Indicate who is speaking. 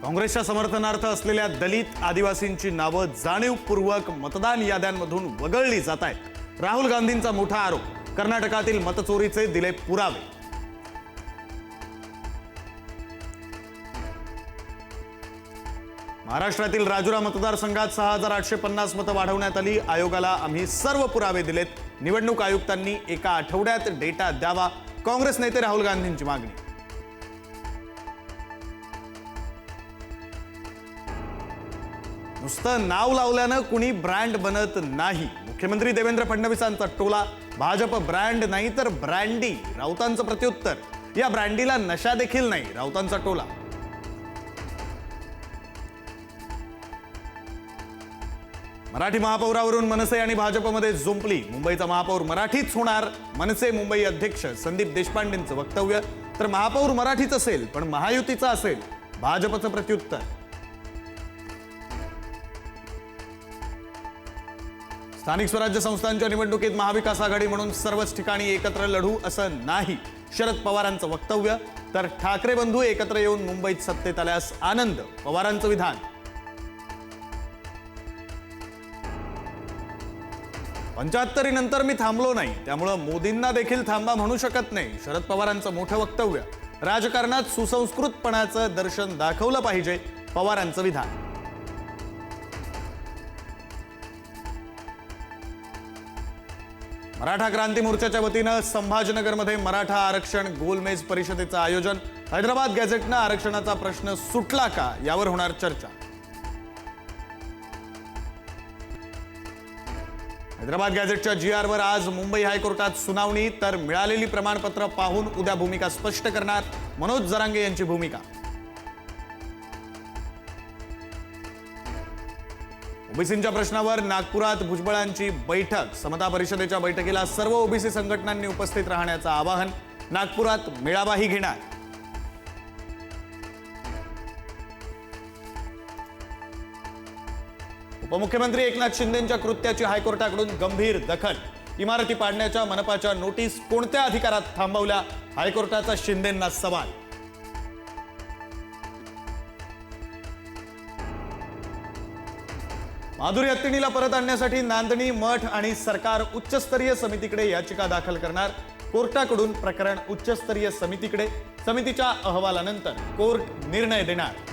Speaker 1: काँग्रेसच्या समर्थनार्थ असलेल्या दलित आदिवासींची नावं जाणीवपूर्वक मतदान याद्यांमधून वगळली जात आहेत। राहुल गांधींचा मोठा आरोप, कर्नाटकातील मतचोरीचे दिले पुरावे। महाराष्ट्रातील राजुरा मतदारसंघात 6850 मतं वाढवण्यात आली। आयोगाला आम्ही सर्व पुरावे दिलेत। निवडणूक आयुक्तांनी एका आठवड्यात डेटा द्यावा, काँग्रेस नेते राहुल गांधींची मागणी। नुसतं नाव लावल्यानं कुणी ब्रँड बनत नाही। मुख्यमंत्री देवेंद्र फडणवीसांचा टोला, भाजप ब्रँड नाही तर ब्रँडी, राऊतांचं प्रत्युत्तर। या ब्रँडीला नशा देखील नाही, राऊतांचा टोला। मराठी महापौरावरून मनसे आणि भाजपमध्ये जुंपली। मुंबईचा महापौर मराठीच होणार, मनसे मुंबई अध्यक्ष संदीप देशपांडेंचं वक्तव्य। तर महापौर मराठीच असेल पण महायुतीचा असेल, भाजपचं प्रत्युत्तर। स्थानिक स्वराज्य संस्थांच्या निवडणुकीत महाविकास आघाडी म्हणून सर्वच ठिकाणी एकत्र लढू असं नाही, शरद पवारांचं वक्तव्य। तर ठाकरे बंधू एकत्र येऊन मुंबईत सत्तेत आल्यास आनंद, पवारांचं विधान। पंच्याहत्तरीनंतर मी थांबलो नाही, त्यामुळे मोदींना देखील थांबा म्हणू शकत नाही, शरद पवारांचं मोठं वक्तव्य। राजकारणात सुसंस्कृतपणाचं दर्शन दाखवलं पाहिजे, पवारांचं विधान। मराठा क्रांती मोर्चाच्या वतीनं संभाजीनगरमध्ये मराठा आरक्षण गोलमेज परिषदेचं आयोजन। हैदराबाद गॅझेटनं आरक्षणाचा प्रश्न सुटला का, यावर होणार चर्चा। हैदराबाद गॅझेटच्या GRवर आज मुंबई हायकोर्टात सुनावणी। तर मिळालेली प्रमाणपत्र पाहून उद्या भूमिका स्पष्ट करणार, मनोज जरांगे यांची भूमिका। ओबीसींच्या प्रश्नावर नागपुरात भुजबळांची बैठक। समता परिषदेच्या बैठकीला सर्व ओबीसी संघटनांनी उपस्थित राहण्याचं आवाहन। नागपुरात मेळावाही घेणार। उपमुख्यमंत्री एकनाथ शिंदेंच्या कृत्याची हायकोर्टाकडून गंभीर दखल। इमारती पाडण्याच्या मनपाच्या नोटीस कोणत्या अधिकारात थांबवल्या, हायकोर्टाचा शिंदेंना सवाल। माधुरी हत्तीणीला परत आणण्यासाठी नांदणी मठ आणि सरकार उच्चस्तरीय समितीकडे याचिका दाखल करणार। कोर्टाकडून प्रकरण उच्चस्तरीय समितीकडे, समितीच्या अहवालानंतर कोर्ट निर्णय देणार।